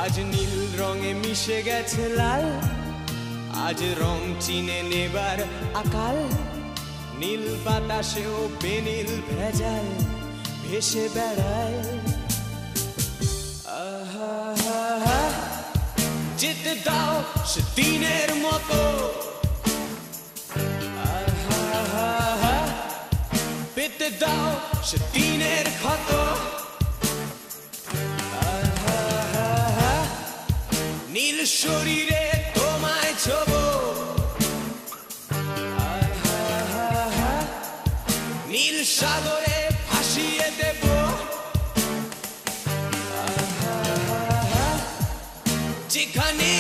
আজ নীল রঙে মিশে গেছে লাল, আজ রং চিনে নেবার আকাল। নীল বাতাসেও বেনীল ভেজাল ভেসে বেড়ায়। যেতে দাও সে দিনের মতো, পেতে দাও সে দিনের ক্ষত। নীল শরীরে তোমায় ছোবো, নীল সাগরে ভাসিয়ে দেব। যেখানে